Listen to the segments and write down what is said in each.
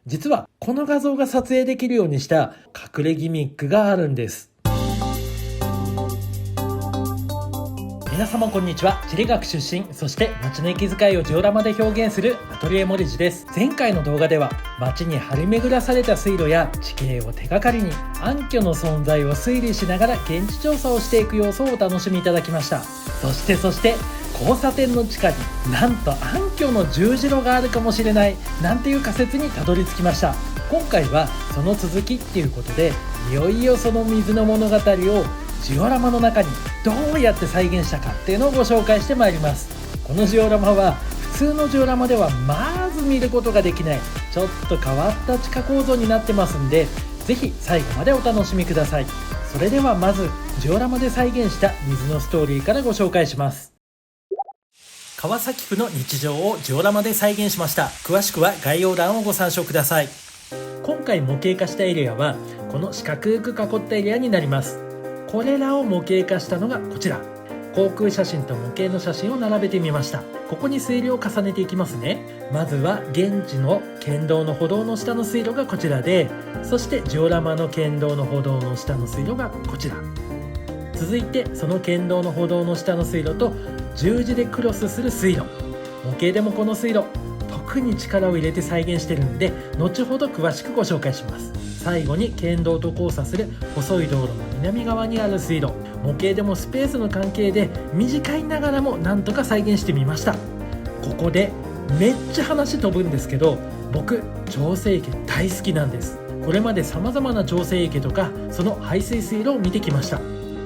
実はこの画像が撮影できるようにした隠れギミックがあるんです。皆様こんにちは。地理学出身、そして街の息遣いをジオラマで表現するアトリエモリジです。前回の動画では街に張り巡らされた水路や地形を手がかりに暗渠の存在を推理しながら現地調査をしていく様子をお楽しみいただきました。そして交差点の地下になんと暗渠の十字路があるかもしれないなんていう仮説にたどり着きました。今回はその続きっていうことで、いよいよその水の物語をジオラマの中にどうやって再現したかっていうのをご紹介してまいります。このジオラマは普通のジオラマではまず見ることができないちょっと変わった地下構造になってますんで、ぜひ最後までお楽しみください。それではまずジオラマで再現した水のストーリーからご紹介します。川崎府の日常をジオラマで再現しました。詳しくは概要欄をご参照ください。今回模型化したエリアはこの四角く囲ったエリアになります。これらを模型化したのがこちら。航空写真と模型の写真を並べてみました。ここに推理を重ねていきますね。まずは現地の県道の歩道の下の水路がこちらで、そしてジオラマの県道の歩道の下の水路がこちら。続いてその県道の歩道の下の水路と十字でクロスする水路。模型でもこの水路特に力を入れて再現してるんで、後ほど詳しくご紹介します。最後に県道と交差する細い道路の南側にある水路。模型でもスペースの関係で短いながらもなんとか再現してみました。ここでめっちゃ話飛ぶんですけど、僕調整池大好きなんです。これまで様々な調整池とかその排水水路を見てきました。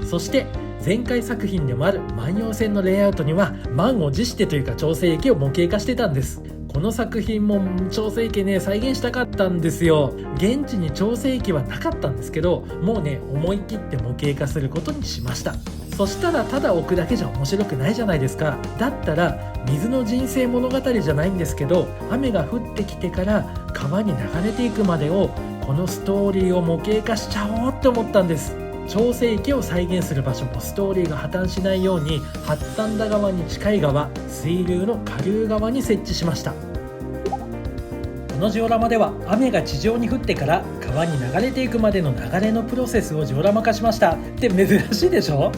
そして前回作品でもある万葉線のレイアウトには満を持してというか調整池を模型化してたんです。この作品も調整池ね再現したかったんですよ。現地に調整池はなかったんですけど、もうね思い切って模型化することにしました。そしたらただ置くだけじゃ面白くないじゃないですか。だったら水の人生物語じゃないんですけど、雨が降ってきてから川に流れていくまでをこのストーリーを模型化しちゃおうって思ったんです。調整池を再現する場所もストーリーが破綻しないように八反田川に近い側、水流の下流側に設置しました。このジオラマでは雨が地上に降ってから川に流れていくまでの流れのプロセスをジオラマ化しましたって珍しいでしょ。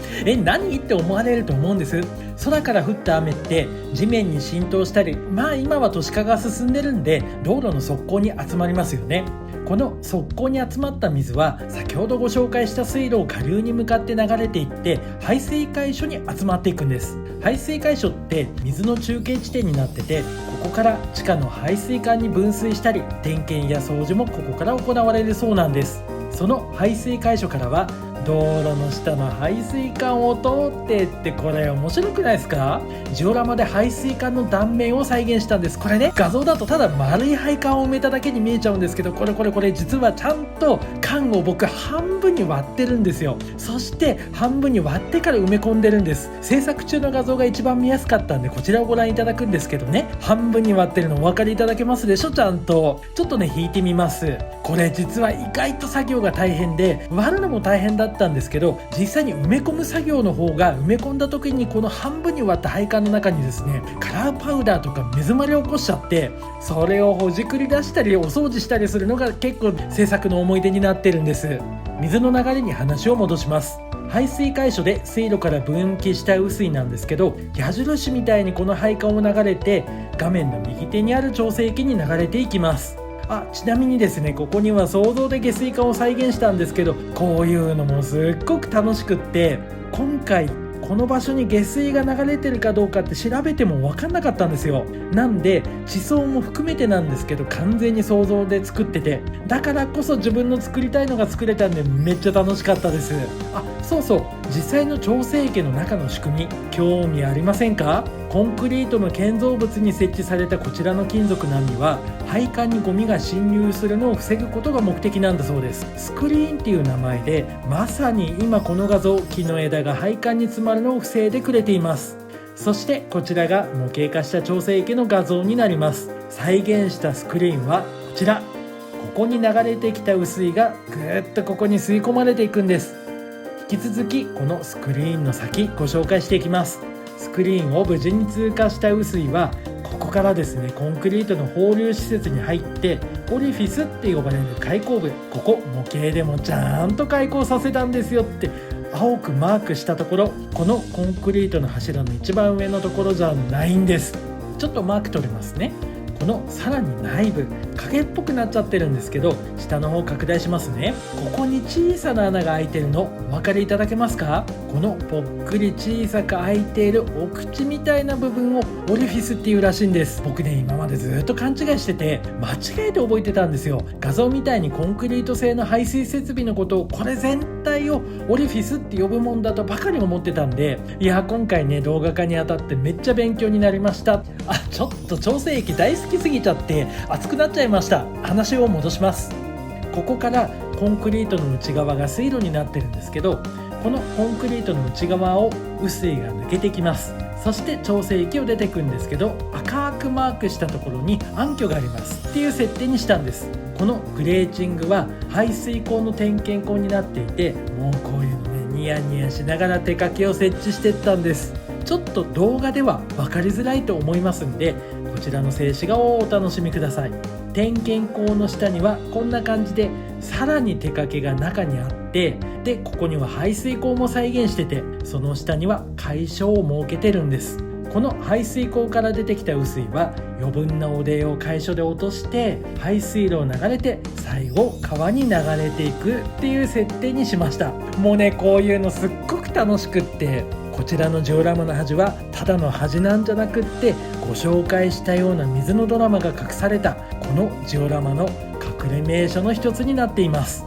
何って思われると思うんです。空から降った雨って地面に浸透したり、今は都市化が進んでるんで道路の側溝に集まりますよね。この側溝に集まった水は先ほどご紹介した水路を下流に向かって流れていって排水解所に集まっていくんです。排水解所って水の中継地点になってて、ここから地下の排水管に分水したり点検や掃除もここから行われるそうなんです。その排水解所からは道路の下の排水管を通ってって、これ面白くないですか？ジオラマで排水管の断面を再現したんです。これね、画像だとただ丸い配管を埋めただけに見えちゃうんですけど、これ実はちゃんと管を僕半分に割ってるんですよ。そして半分に割ってから埋め込んでるんです。制作中の画像が一番見やすかったんでこちらをご覧いただくんですけどね、半分に割ってるのお分かりいただけますでしょ。ちゃんとちょっとね引いてみます。これ実は意外と作業が大変で、割るのも大変だったんですけど、実際に埋め込む作業の方が、埋め込んだ時にこの半分に割った配管の中にですねカラーパウダーとか目詰まりを起こしちゃって、それをほじくり出したりお掃除したりするのが結構制作の思い出になってるんです。水の流れに話を戻します。排水解所で水路から分岐した雨水なんですけど、矢印みたいにこの配管を流れて画面の右手にある調整器に流れていきます。ちなみにですね、ここには想像で下水管を再現したんですけど、こういうのもすっごく楽しくって、今回この場所に下水が流れてるかどうかって調べても分かんなかったんですよ。なんで地層も含めてなんですけど完全に想像で作ってて、だからこそ自分の作りたいのが作れたんでめっちゃ楽しかったです。そう実際の調整池の中の仕組み興味ありませんか？コンクリートの建造物に設置されたこちらの金属の網は配管にゴミが侵入するのを防ぐことが目的なんだそうです。スクリーンっていう名前で、まさに今この画像、木の枝が配管に詰まるのを防いでくれています。そしてこちらが模型化した調整池の画像になります。再現したスクリーンはこちら。ここに流れてきた雨水がぐーっとここに吸い込まれていくんです。引き続きこのスクリーンの先ご紹介していきます。スクリーンを無事に通過した雨水はここからですねコンクリートの放流施設に入ってオリフィスって呼ばれる開口部、ここ模型でもちゃんと開口させたんですよって青くマークしたところ、このコンクリートの柱の一番上のところじゃないんです。ちょっとマーク取れますね。このさらに内部影っぽくなっちゃってるんですけど、下の方拡大しますね。ここに小さな穴が開いてるのお分かりいただけますか？このぽっくり小さく開いているお口みたいな部分をオリフィスっていうらしいんです。僕ね、今までずっと勘違いしてて間違えて覚えてたんですよ。画像みたいにコンクリート製の排水設備のことを、これ全体をオリフィスって呼ぶもんだとばかり思ってたんで、いや今回ね動画化にあたってめっちゃ勉強になりました。ちょっと調整液大好きすぎちゃって熱くなっちゃいました。話を戻します。ここからコンクリートの内側が水路になってるんですけど、このコンクリートの内側を雨水が抜けてきます。そして調整液を出てくるんですけど、赤くマークしたところに暗渠がありますっていう設定にしたんです。このグレーチングは排水口の点検口になっていて、もうこういうのねニヤニヤしながら手掛けを設置していったんです。ちょっと動画では分かりづらいと思いますんで、こちらの静止画をお楽しみください。点検口の下にはこんな感じでさらに手掛けが中にあって、でここには排水口も再現してて、その下には解消を設けてるんです。この排水口から出てきた雨水は余分な汚泥を解消で落として排水路を流れて最後川に流れていくっていう設定にしました。もうねこういうのすっごく楽しくって、こちらのジオラマの端はただの端なんじゃなくって、ご紹介したような水のドラマが隠されたこのジオラマの隠れ名所の一つになっています。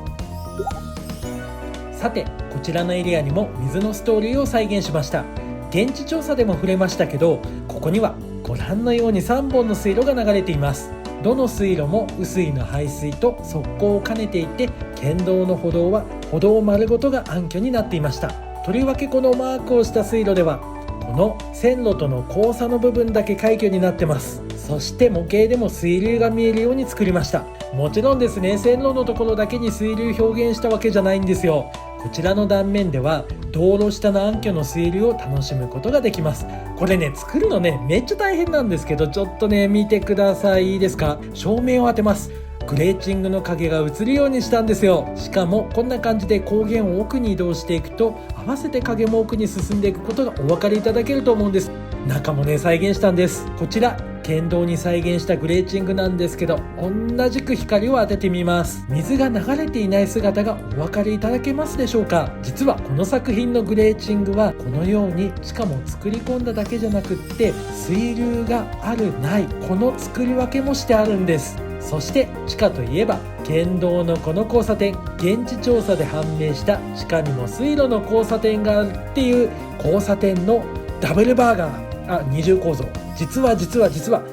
さてこちらのエリアにも水のストーリーを再現しました。現地調査でも触れましたけど、ここにはご覧のように3本の水路が流れています。どの水路も雨水の排水と側溝を兼ねていて、県道の歩道は歩道丸ごとが暗渠になっていました。とりわけこのマークをした水路ではこの線路との交差の部分だけ開渠になってます。そして模型でも水流が見えるように作りました。もちろんですね、線路のところだけに水流表現したわけじゃないんですよ。こちらの断面では道路下の暗渠の水流を楽しむことができます。これね作るのねめっちゃ大変なんですけど、ちょっとね見てください。いいですか？照明を当てます。グレーチングの影が映るようにしたんですよ。しかもこんな感じで光源を奥に移動していくと、合わせて影も奥に進んでいくことがお分かりいただけると思うんです。中もね再現したんです。こちら県道に再現したグレーチングなんですけど、同じく光を当ててみます。水が流れていない姿がお分かりいただけますでしょうか？実はこの作品のグレーチングはこのようにしかも作り込んだだけじゃなくって、水流があるないこの作り分けもしてあるんです。そして地下といえば県道のこの交差点、現地調査で判明した地下にも水路の交差点があるっていう交差点のダブルバーガー、二重構造。実は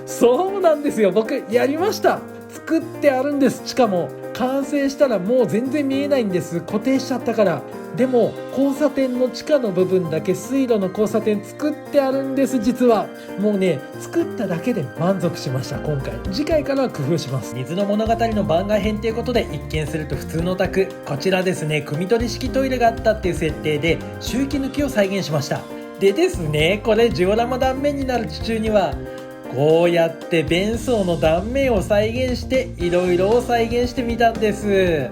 そうなんですよ。僕やりました。作ってあるんです。しかも完成したらもう全然見えないんです。固定しちゃったから。でも交差点の地下の部分だけ水路の交差点作ってあるんです。実はもうね作っただけで満足しました。今回次回からは工夫します。水の物語の番外編ということで、一見すると普通のお宅、こちらですね汲み取り式トイレがあったっていう設定で周期抜きを再現しました。でですね、これジオラマ断面になる地中にはこうやって便槽の断面を再現していろいろ再現してみたんです。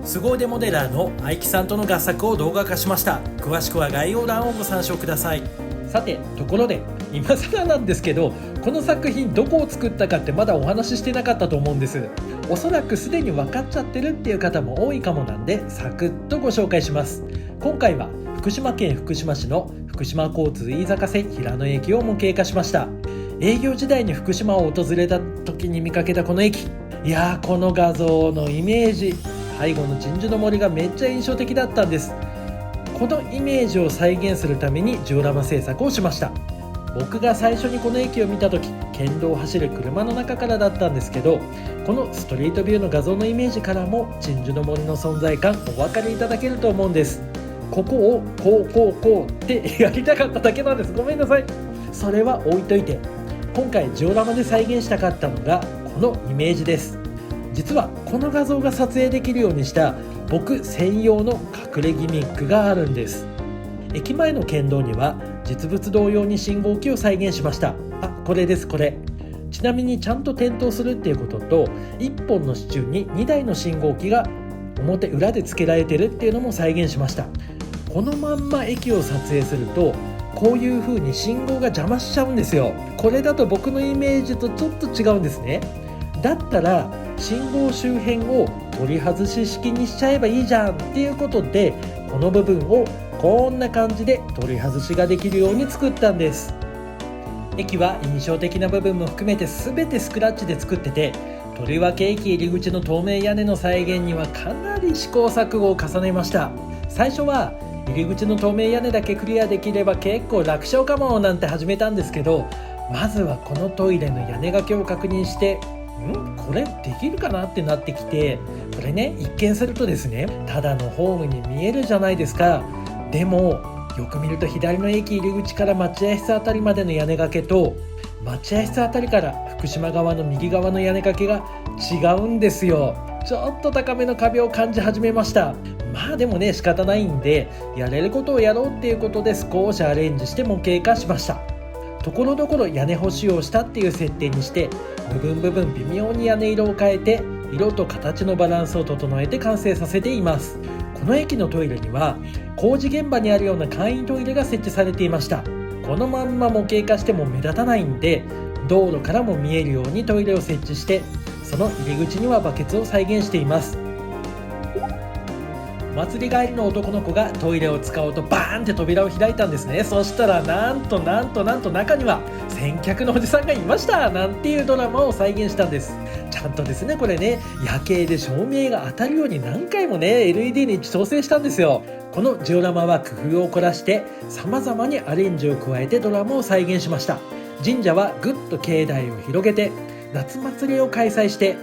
凄腕モデラーの愛木さんとの合作を動画化しました。詳しくは概要欄をご参照ください。さてところで今更なんですけど、この作品どこを作ったかってまだお話ししてなかったと思うんです。おそらくすでに分かっちゃってるっていう方も多いかもなんで、サクッとご紹介します。今回は福島県福島市の福島交通飯坂線平野駅を模型化しました。営業時代に福島を訪れた時に見かけたこの駅、いやーこの画像のイメージ、背後の鎮守の森がめっちゃ印象的だったんです。このイメージを再現するためにジオラマ制作をしました。僕が最初にこの駅を見た時、県道を走る車の中からだったんですけど、このストリートビューの画像のイメージからも鎮守の森の存在感お分かりいただけると思うんです。ここをこうってやりたかっただけなんです。ごめんなさい。それは置いといて、今回ジオラマで再現したかったのがこのイメージです。実はこの画像が撮影できるようにした僕専用の隠れギミックがあるんです。駅前の県道には実物同様に信号機を再現しました。これです。これちなみにちゃんと点灯するっていうことと、1本の支柱に2台の信号機が表裏で付けられてるっていうのも再現しました。このまんま駅を撮影するとこういう風に信号が邪魔しちゃうんですよ。これだと僕のイメージとちょっと違うんですね。だったら信号周辺を取り外し式にしちゃえばいいじゃんっていうことで、この部分をこんな感じで取り外しができるように作ったんです。駅は印象的な部分も含めて全てスクラッチで作ってて、とりわけ駅入り口の透明屋根の再現にはかなり試行錯誤を重ねました。最初は入り口の透明屋根だけクリアできれば結構楽勝かもなんて始めたんですけど、まずはこのトイレの屋根掛けを確認して、これできるかなってなってきて、これね、一見するとですね、ただのホームに見えるじゃないですか。でもよく見ると左の駅入り口から待合室あたりまでの屋根掛けと、待合室あたりから福島側の右側の屋根掛けが違うんですよ。ちょっと高めの壁を感じ始めました。まあでもね、仕方ないんでやれることをやろうっていうことで少しアレンジして模型化しました。ところどころ屋根補修をしたっていう設定にして、部分微妙に屋根色を変えて色と形のバランスを整えて完成させています。この駅のトイレには工事現場にあるような簡易トイレが設置されていました。このまんま模型化しても目立たないんで、道路からも見えるようにトイレを設置して、その入り口にはバケツを再現しています。お祭り帰りの男の子がトイレを使おうとバーンって扉を開いたんですね。そしたらなんと中には先客のおじさんがいましたなんていうドラマを再現したんです。ちゃんとですね、これね、夜景で照明が当たるように何回もね LED に調整したんですよ。このジオラマは工夫を凝らして様々にアレンジを加えてドラマを再現しました。神社はぐっと境内を広げて夏祭りを開催して、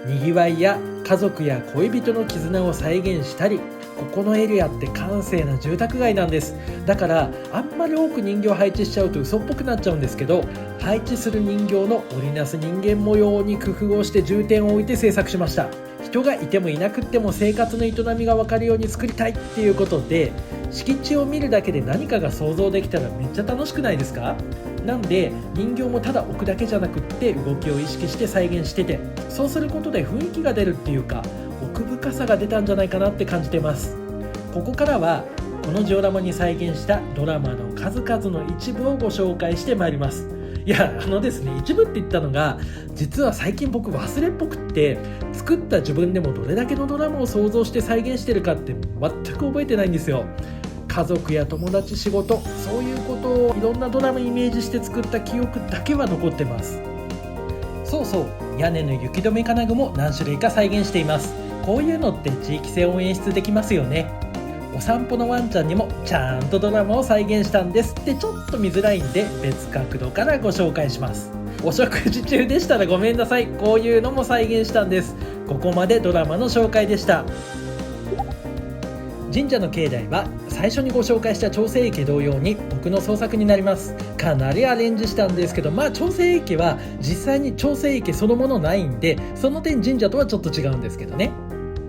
にぎわいや家族や恋人の絆を再現したり、ここのエリアって閑静な住宅街なんです。だからあんまり多く人形を配置しちゃうと嘘っぽくなっちゃうんですけど、配置する人形の織りなす人間模様に工夫をして重点を置いて制作しました。人がいてもいなくっても生活の営みが分かるように作りたいっていうことで、敷地を見るだけで何かが想像できたらめっちゃ楽しくないですか？なんで人形もただ置くだけじゃなくって動きを意識して再現してて、そうすることで雰囲気が出るっていうか奥深さが出たんじゃないかなって感じてます。ここからはこのジオラマに再現したドラマの数々の一部をご紹介してまいります。いやですね、一部って言ったのが実は最近僕忘れっぽくって、作った自分でもどれだけのドラマを想像して再現してるかって全く覚えてないんですよ。家族や友達、仕事、そういうことをいろんなドラマイメージして作った記憶だけは残ってます。そう、屋根の雪止め金具も何種類か再現しています。こういうのって地域性を演出できますよね。お散歩のワンちゃんにもちゃんとドラマを再現したんですって、ちょっと見づらいんで別角度からご紹介します。お食事中でしたらごめんなさい、こういうのも再現したんです。ここまでドラマの紹介でした。神社の境内は最初にご紹介した長生池同様に僕の創作になります。かなりアレンジしたんですけど、長生池は実際に長生池そのものないんで、その点神社とはちょっと違うんですけどね。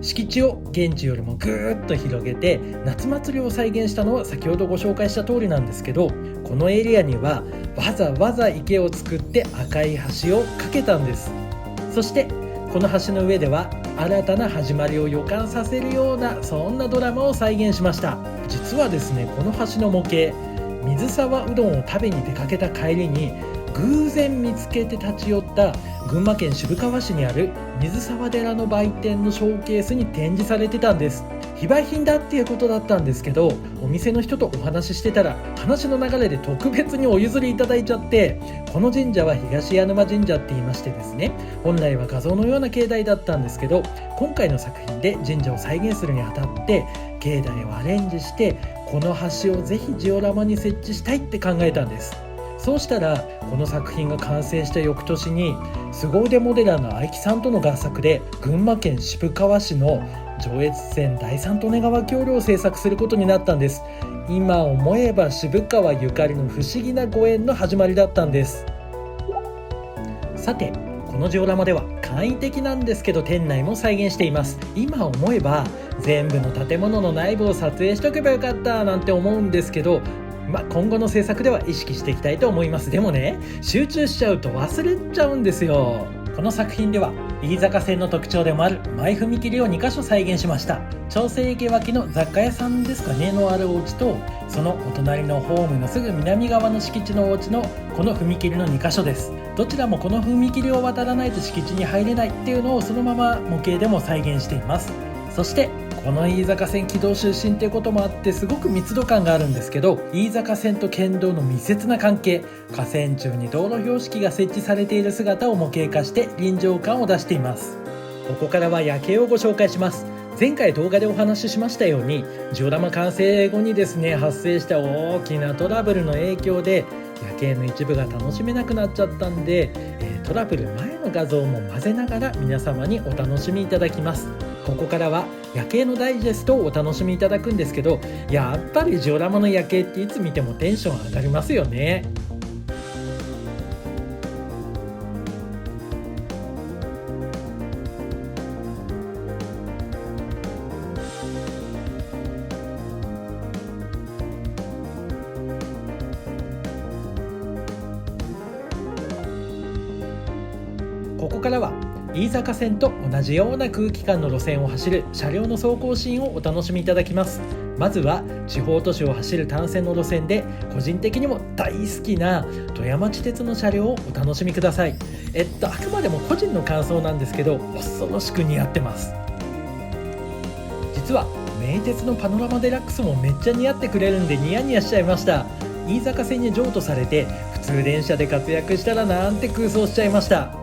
敷地を現地よりもぐーっと広げて夏祭りを再現したのは先ほどご紹介した通りなんですけど、このエリアにはわざわざ池を作って赤い橋を架けたんです。そしてこの橋の上では新たな始まりを予感させるような、そんなドラマを再現しました。実はですね、この橋の模型、水沢うどんを食べに出かけた帰りに偶然見つけて立ち寄った群馬県渋川市にある水沢寺の売店のショーケースに展示されてたんです。非売品だっていうことだったんですけど、お店の人とお話ししてたら話の流れで特別にお譲りいただいちゃって、この神社は東屋沼神社って言いましてですね、本来は画像のような境内だったんですけど、今回の作品で神社を再現するにあたって境内をアレンジして、この橋をぜひジオラマに設置したいって考えたんです。そうしたらこの作品が完成した翌年に凄腕モデラーの愛木さんとの合作で群馬県渋川市の上越線第三利根川橋梁を制作することになったんです。今思えば渋川ゆかりの不思議なご縁の始まりだったんです。さてこのジオラマでは簡易的なんですけど店内も再現しています。今思えば全部の建物の内部を撮影しとけばよかったなんて思うんですけど、今後の制作では意識していきたいと思います。でもね、集中しちゃうと忘れちゃうんですよ。この作品では飯坂線の特徴でもある前踏切を2カ所再現しました。長生池脇の雑貨屋さんですかねのあるお家と、そのお隣のホームのすぐ南側の敷地のお家のこの踏切の2カ所です。どちらもこの踏切を渡らないと敷地に入れないっていうのをそのまま模型でも再現しています。そしてこの飯坂線軌道出身っていうこともあってすごく密度感があるんですけど、飯坂線と県道の密接な関係、河川中に道路標識が設置されている姿を模型化して臨場感を出しています。ここからは夜景をご紹介します。前回動画でお話ししましたように、ジオラマ完成後にですね発生した大きなトラブルの影響で夜景の一部が楽しめなくなっちゃったんで、トラブル前の画像も混ぜながら皆様にお楽しみいただきます。ここからは夜景のダイジェストをお楽しみいただくんですけど、やっぱりジオラマの夜景っていつ見てもテンション上がりますよね。ここからは飯坂線と同じような空気感の路線を走る車両の走行シーンをお楽しみいただきます。まずは地方都市を走る単線の路線で個人的にも大好きな富山地鉄の車両をお楽しみください。あくまでも個人の感想なんですけど、恐ろしく似合ってます。実は名鉄のパノラマデラックスもめっちゃ似合ってくれるんでニヤニヤしちゃいました。飯坂線に譲渡されて普通電車で活躍したらなんて空想しちゃいました。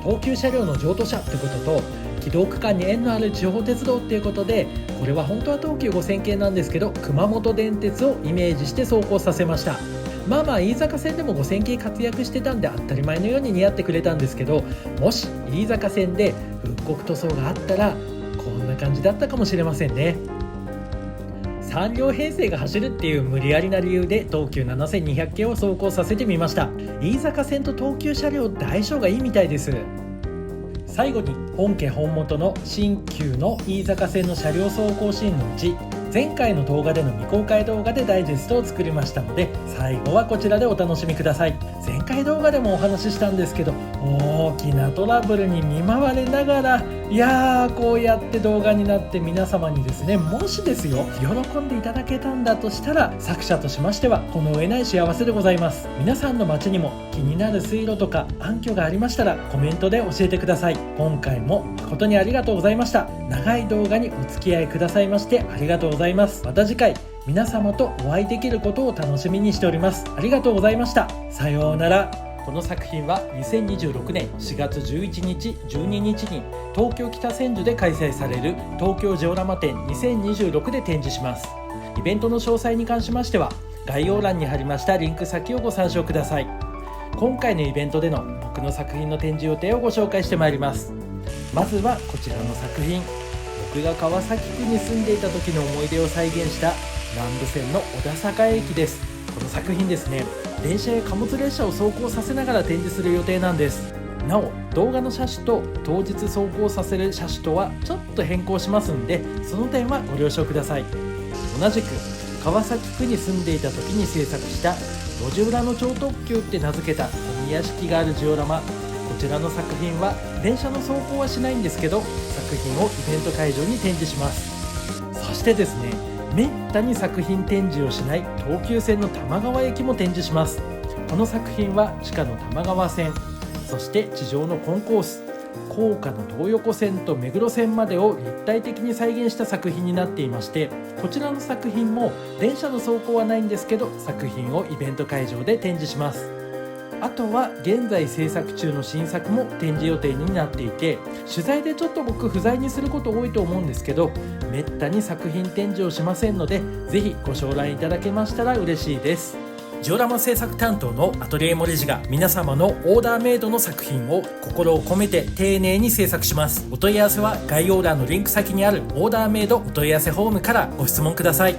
東急車両の譲渡車ってことと軌道区間に縁のある地方鉄道っていうことで、これは本当は東急5000系なんですけど熊本電鉄をイメージして走行させました。飯坂線でも5000系活躍してたんで当たり前のように似合ってくれたんですけど、もし飯坂線で復刻塗装があったらこんな感じだったかもしれませんね。3両編成が走るっていう無理やりな理由で東急7200系を走行させてみました。飯坂線と東急車両大相性がいいみたいです。最後に本家本元の新旧の飯坂線の車両走行シーンのうち、前回の動画での未公開動画でダイジェストを作りましたので、最後はこちらでお楽しみください。前回動画でもお話ししたんですけど、大きなトラブルに見舞われながらこうやって動画になって皆様にですね、もしですよ喜んでいただけたんだとしたら、作者としましてはこの上ない幸せでございます。皆さんの街にも気になる水路とか暗渠がありましたらコメントで教えてください。今回も誠にありがとうございました。長い動画にお付き合いくださいましてありがとうございます。また次回皆様とお会いできることを楽しみにしております。ありがとうございました。さようなら。この作品は2026年4月11日12日に東京北千住で開催される東京ジオラマ展2026で展示します。イベントの詳細に関しましては概要欄に貼りましたリンク先をご参照ください。今回のイベントでの僕の作品の展示予定をご紹介してまいります。まずはこちらの作品、僕が川崎区に住んでいた時の思い出を再現した南武線の小田坂駅です。この作品ですね、電車や貨物列車を走行させながら展示する予定なんです。なお動画の車種と当日走行させる車種とはちょっと変更しますんで、その点はご了承ください。同じく川崎区に住んでいた時に制作した路地裏の超特急って名付けたゴミ屋敷があるジオラマ、こちらの作品は電車の走行はしないんですけど作品をイベント会場に展示します。そしてですね、めったに作品展示をしない東急線の玉川駅も展示します。この作品は地下の玉川線、そして地上のコンコース、高架の東横線と目黒線までを立体的に再現した作品になっていまして、こちらの作品も電車の走行はないんですけど作品をイベント会場で展示します。あとは現在制作中の新作も展示予定になっていて、取材でちょっと僕不在にすること多いと思うんですけど、めったに作品展示をしませんので、ぜひご賞覧いただけましたら嬉しいです。ジオラマ制作担当のアトリエモレジが皆様のオーダーメイドの作品を心を込めて丁寧に制作します。お問い合わせは概要欄のリンク先にあるオーダーメイドお問い合わせフォームからご質問ください。